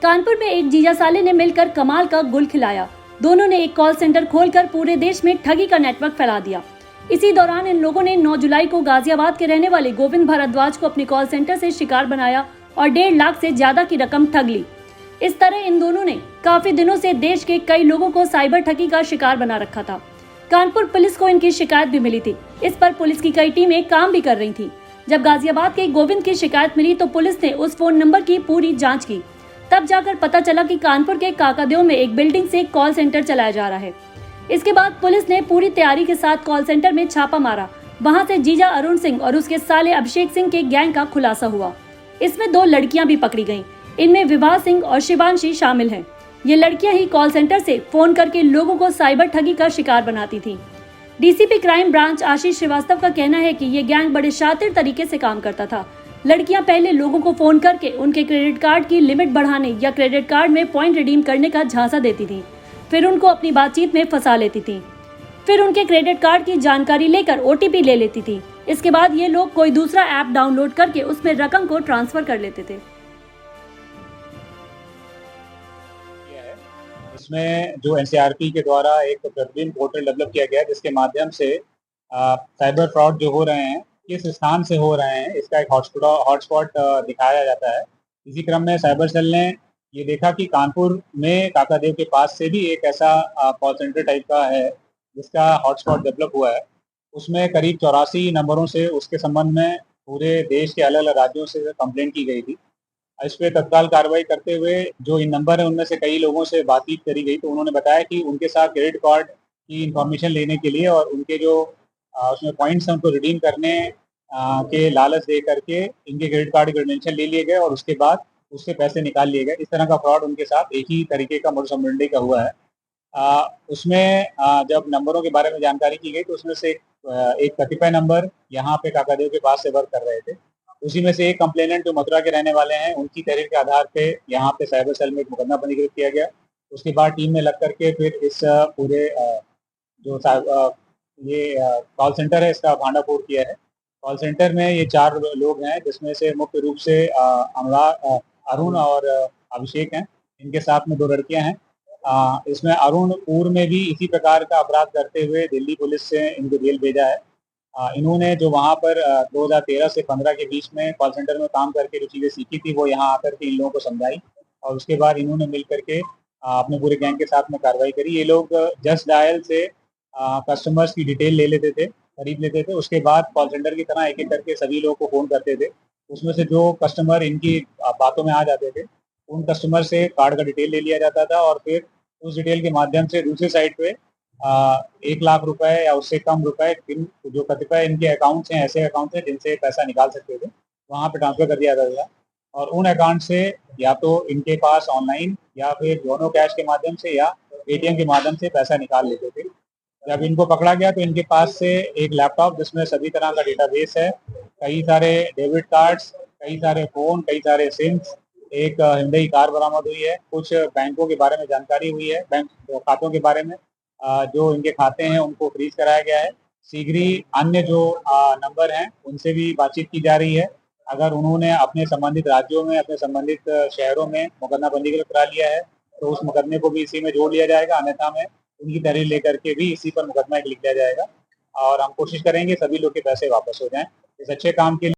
कानपुर में एक जीजा साले ने मिलकर कमाल का गुल खिलाया। दोनों ने एक कॉल सेंटर खोलकर पूरे देश में ठगी का नेटवर्क फैला दिया। इसी दौरान इन लोगों ने 9 जुलाई को गाजियाबाद के रहने वाले गोविंद भारद्वाज को अपने कॉल सेंटर से शिकार बनाया और 1.5 लाख से ज्यादा की रकम ठग ली। इस तरह इन दोनों ने काफी दिनों से देश के कई लोगों को साइबर ठगी का शिकार बना रखा था। कानपुर पुलिस को इनकी शिकायत भी मिली थी। इस पर पुलिस की कई टीमें काम भी कर रही थी। जब गाजियाबाद के गोविंद की शिकायत मिली तो पुलिस ने उस फोन नंबर की पूरी जांच की। तब जाकर पता चला कि कानपुर के काकादेव में एक बिल्डिंग से कॉल सेंटर चलाया जा रहा है। इसके बाद पुलिस ने पूरी तैयारी के साथ कॉल सेंटर में छापा मारा। वहां से जीजा अरुण सिंह और उसके साले अभिषेक सिंह के गैंग का खुलासा हुआ। इसमें 2 लड़कियां भी पकड़ी गईं। इनमें विवाह सिंह और शिवांशी शामिल हैं। ये लड़कियां ही कॉल सेंटर से फोन करके लोगों को साइबर ठगी का शिकार बनाती थी। डीसीपी क्राइम ब्रांच आशीष श्रीवास्तव का कहना है कि ये गैंग बड़े शातिर तरीके से काम करता था। लड़कियां पहले लोगों को फोन करके उनके क्रेडिट कार्ड की लिमिट बढ़ाने या क्रेडिट कार्ड में पॉइंट रिडीम करने का झांसा देती थी। फिर उनको अपनी बातचीत में फंसा लेती थी। फिर उनके क्रेडिट कार्ड की जानकारी लेकर ओटीपी ले लेती थी। इसके बाद ये लोग कोई दूसरा ऐप डाउनलोड करके उसमें रकम को ट्रांसफर कर लेते थे। इसमें जो एनसीआरपी के द्वारा एक प्रतिदिन पोर्टल डेवलप किया गया है, जिसके माध्यम से साइबर फ्रॉड जो हो रहे हैं किस स्थान से हो रहे हैं इसका एक हॉटस्पॉट दिखाया जाता है। इसी क्रम में साइबर सेल ने ये देखा कि कानपुर में काकादेव के पास से भी एक ऐसा कॉल सेंटर टाइप का है जिसका हॉटस्पॉट डेवलप हुआ है। उसमें करीब 84 नंबरों से उसके संबंध में पूरे देश के अलग अलग राज्यों से कंप्लेंट की गई थी। इस पर तत्काल कार्रवाई करते हुए जो इन नंबर है उनमें से कई लोगों से बातचीत करी गई, तो उन्होंने बताया कि उनके साथ क्रेडिट कार्ड की इंफॉर्मेशन लेने के लिए और उनके जो उसमें पॉइंट्स हैं उनको रिडीम करने के लालच दे करके इनके क्रेडिट कार्ड के क्रेडेंशियल ले लिए गए और उसके बाद उससे पैसे निकाल लिए गए। इस तरह का फ्रॉड उनके साथ एक ही तरीके का मोडस ऑपरेंडी का हुआ है। उसमें जब नंबरों के बारे में जानकारी की गई तो उसमें से एक कतिपय नंबर यहाँ पे काकादेव के पास से वर्क कर रहे थे। उसी में से एक कंप्लेनेंट जो मथुरा के रहने वाले हैं उनकी तहरीर के आधार पे यहाँ पे साइबर सेल में एक मुकदमा पंजीकृत किया गया। उसके बाद टीम में लग करके फिर इस पूरे जो ये कॉल सेंटर है इसका भांडाफोड़ किया है। कॉल सेंटर में ये 4 लोग हैं, जिसमें से मुख्य रूप से अरुण और अभिषेक हैं। इनके साथ में 2 लड़कियां हैं। इसमें अरुण पूर्व में भी इसी प्रकार का अपराध करते हुए दिल्ली पुलिस से इनको जेल भेजा है। इन्होंने जो वहाँ पर 2013 से 15 के बीच में कॉल सेंटर में काम करके जो चीज़ें सीखी थी वो यहाँ आकर के इन लोगों को समझाई और उसके बाद इन्होंने मिल करके अपने पूरे गैंग के साथ में कार्रवाई करी। ये लोग जस्ट डायल से कस्टमर्स की डिटेल ले लेते थे, खरीद लेते थे। उसके बाद कॉल सेंटर की तरह एक एक करके सभी लोगों को फ़ोन करते थे। उसमें से जो कस्टमर इनकी बातों में आ जाते थे उन कस्टमर से कार्ड का डिटेल ले लिया जाता था और फिर उस डिटेल के माध्यम से दूसरी साइड पे 1 लाख रुपए या उससे कम रुपए जो कतिपय इनके अकाउंट्स हैं, ऐसे अकाउंट्स हैं जिनसे पैसा निकाल सकते थे, वहाँ पे ट्रांसफर कर दिया जाता था और उन अकाउंट से या तो इनके पास ऑनलाइन या फिर दोनों कैश के माध्यम से या एटीएम के माध्यम से पैसा निकाल लेते थे। जब इनको पकड़ा गया तो इनके पास से एक लैपटॉप जिसमें सभी तरह का डेटाबेस है, कई सारे डेबिट कार्ड्स, कई सारे फ़ोन, कई सारे सिम्स, एक हिंडई कार बरामद हुई है। कुछ बैंकों के बारे में जानकारी हुई है, बैंक खातों के बारे में जो इनके खाते हैं उनको फ्रीज कराया गया है। शीघ्र ही अन्य जो नंबर हैं उनसे भी बातचीत की जा रही है। अगर उन्होंने अपने संबंधित राज्यों में, अपने संबंधित शहरों में मुकदमा पंजीकृत करा लिया है तो उस मुकदमे को भी इसी में जोड़ लिया जाएगा, अन्यथा में उनकी तहरीर लेकर के भी इसी पर मुकदमा लिख दिया जाएगा और हम कोशिश करेंगे सभी लोग के पैसे वापस हो जाएं। इस अच्छे काम के लिए